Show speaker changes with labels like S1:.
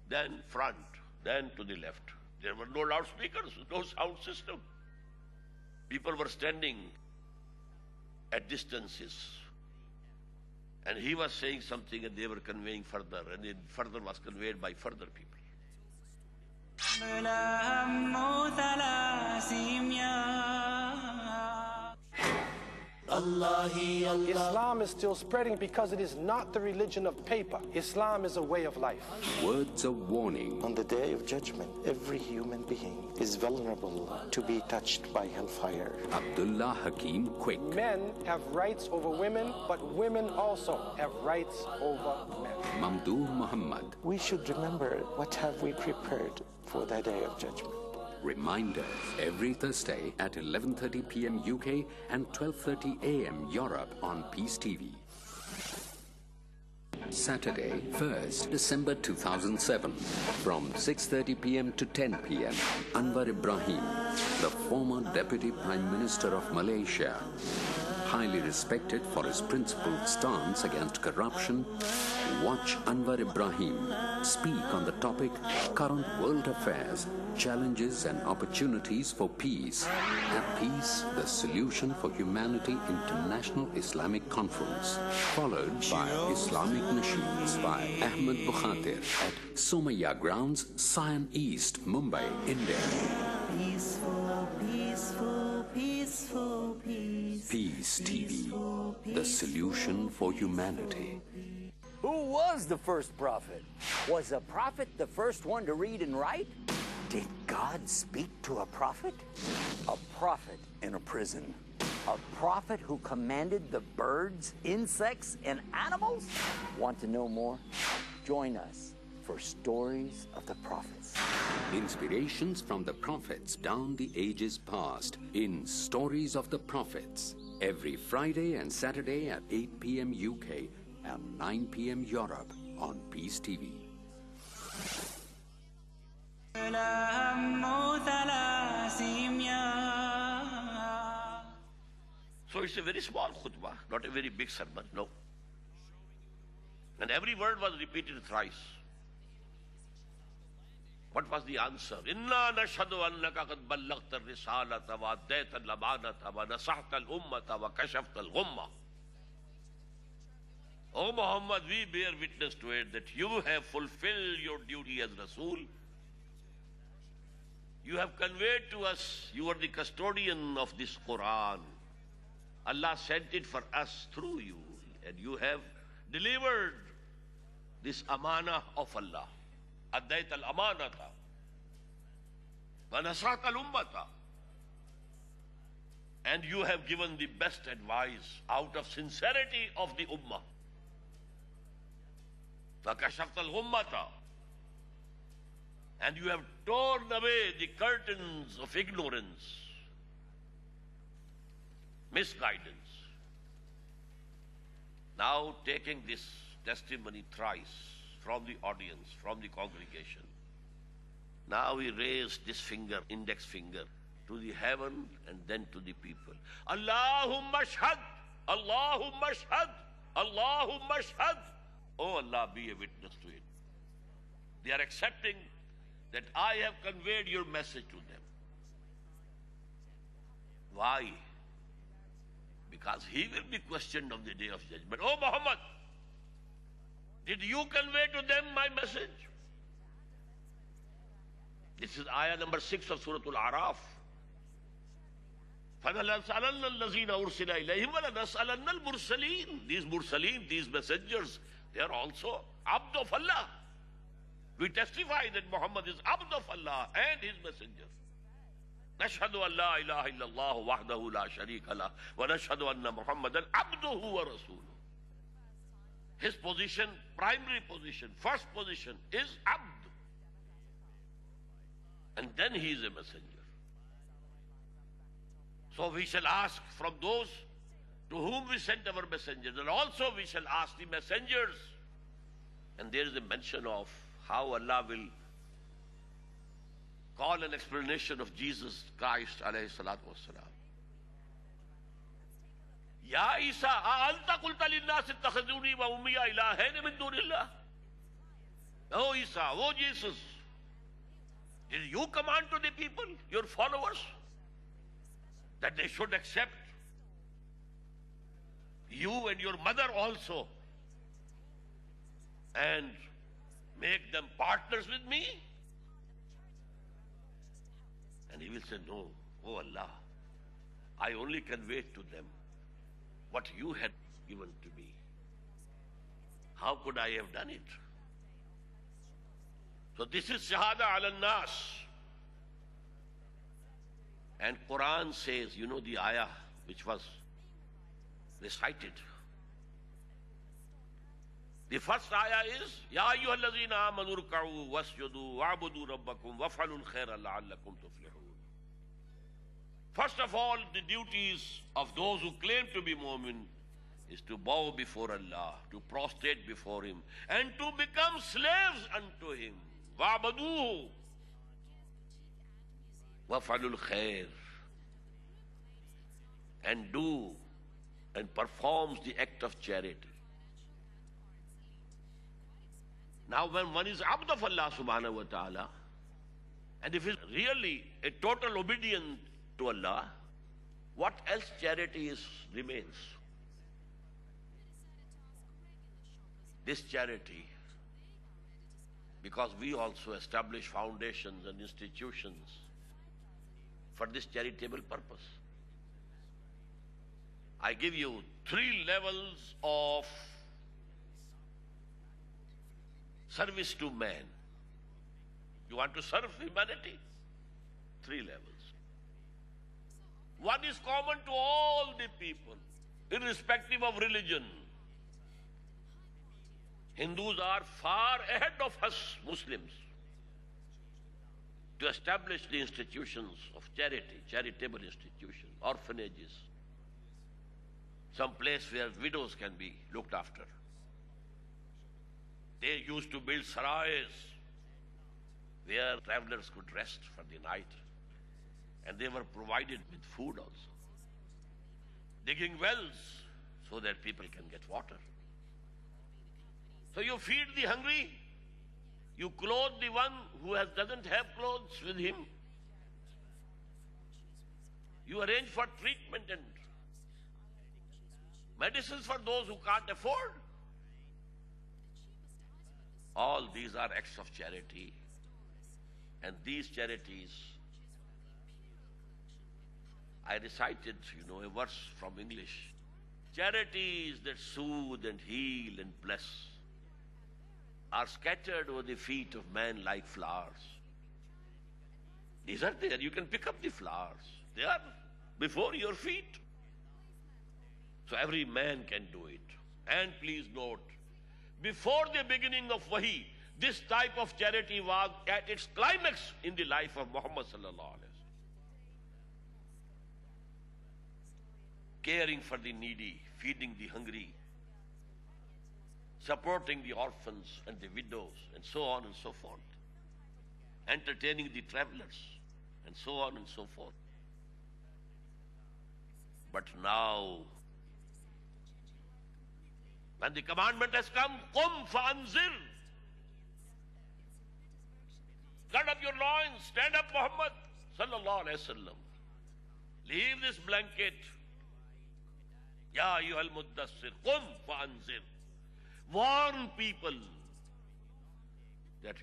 S1: then front, then to the left. There were no loudspeakers, no sound system. People were standing at distances. And he was saying something and they were conveying further, and it further was conveyed by further people.
S2: Islam is still spreading because it is not the religion of paper. Islam is a way of life.
S3: Words of warning.
S4: On the day of judgment, every human being is vulnerable to be touched by hellfire.
S3: Abdullah Hakim Quick.
S2: Men have rights over women, but women also have rights over men.
S3: Mamdouh Muhammad.
S4: We should remember what have we prepared for the day of judgment.
S3: Reminders every Thursday at 11:30 p.m. UK and 12:30 a.m. Europe on Peace TV. Saturday, 1st December 2007, from 6:30 p.m. to 10 p.m. Anwar Ibrahim, the former Deputy Prime Minister of Malaysia, highly respected for his principled stance against corruption. Watch Anwar Ibrahim speak on the topic Current World Affairs, Challenges and Opportunities for Peace. At Peace, the Solution for Humanity International Islamic Conference, followed by Islamic Nasheeds by Ahmed Bukhatir at Somaya Grounds, Sion East, Mumbai, India.
S5: Peaceful, peaceful, peaceful, peace.
S3: Peace TV, the solution for humanity.
S6: Who was the first prophet? Was a prophet the first one to read and write? Did God speak to a prophet? A prophet in a prison. A prophet who commanded the birds, insects, and animals? Want to know more? Join us for Stories of the Prophets.
S3: Inspirations from the prophets down the ages past in Stories of the Prophets. Every Friday and Saturday at 8 p.m. UK and 9 p.m. Europe on Peace TV.
S1: So it's a very small khutbah, not a very big sermon, no. And every word was repeated thrice. What was the answer? Inna nashhadu annaka qad ballaghta ar-risalata wa addayta al-amanata wa nasahta al-ummata wa kashafta al-ghumma. O Muhammad, we bear witness to it that you have fulfilled your duty as Rasul. You have conveyed to us, you are the custodian of this Quran. Allah sent it for us through you, and you have delivered this amana of Allah. Addayta al-amanata wa nasahta al-ummata. And you have given the best advice out of sincerity of the ummah. وَكَشَفْتَ الْغُمَّةَ. And you have torn away the curtains of ignorance, misguidance. Now taking this testimony thrice from the audience, from the congregation, now we raise this finger, index finger, to the heaven and then to the people. Allahumma shhad, Allahumma shhad, Allahumma shhad. Oh Allah, be a witness to it. They are accepting that I have conveyed your message to them. Why? Because he will be questioned on the day of judgment. Oh Muhammad, did you convey to them my message? This is ayah number 6 of Surah Al-Araf. فَلَنَسْأَلَنَّ الَّذِينَ أُرْسِلَ إِلَيْهِمْ وَلَنَسْأَلَنَّ الْمُرْسَلِينَ. These mursaleen, these messengers, they are also abd of Allah. We testify that Muhammad is abd of Allah and his messenger. نشهد أن لا إله إلا الله وحده لا شريك له ونشهد أن محمدا عبده ورسوله. His position, primary position, first position is abd. And then he is a messenger. So we shall ask from those to whom we sent our messengers, and also we shall ask the messengers. And there is a mention of how Allah will call an explanation of Jesus Christ alayhi salatu wassalam. Ya Isa, a'anta qulta linnasi ittakhiduni wa ummiya ilahayn min dunillah. Oh Isa, oh Jesus, did you command to the people, your followers, that they should accept you and your mother also and make them partners with me? And he will say, no, oh Allah, I only conveyed to them what you had given to me. How could I have done it? So this is Shahada ala nas. And Quran says, you know the ayah which was recited. The first ayah is, Ya ayyuhallazina amanu ruk'u wasjudu wa'budu rabbakum waf'alul khaira la'allakum tuflihun. First of all, the duties of those who claim to be Mu'min is to bow before Allah, to prostrate before Him, and to become slaves unto Him. Wa'buduhu waf'alul khair, and do and performs the act of charity. Now when one is abd of Allah subhanahu wa ta'ala, and if he is really a total obedient to Allah, what else charity remains? This charity, because we also establish foundations and institutions for this charitable purpose. I give you 3 levels of service to man. You want to serve humanity? 3 levels. One is common to all the people, irrespective of religion. Hindus are far ahead of us Muslims to establish the institutions of charity, charitable institutions, orphanages, some place where widows can be looked after. They used to build sarais where travelers could rest for the night, and they were provided with food also. Digging wells so that people can get water. So you feed the hungry, you clothe the one who doesn't have clothes with him. You arrange for treatment and medicines for those who can't afford. All these are acts of charity. And these charities, I recited, a verse from English. Charities that soothe and heal and bless are scattered over the feet of men like flowers. These are there. You can pick up the flowers. They are before your feet. So every man can do it. And please note, before the beginning of Wahi, this type of charity was at its climax in the life of Muhammad sallallahu alaihi wasallam. Caring for the needy, feeding the hungry, supporting the orphans and the widows, and so on and so forth. Entertaining the travelers, and so on and so forth. But now, when the commandment has come, Qum fa'anzir. Gird up your loins, stand up, Muhammad sallallahu alaihi wasallam. Leave this blanket. Ya ayyuhal muddassir, Qum fa'anzir. Warn people that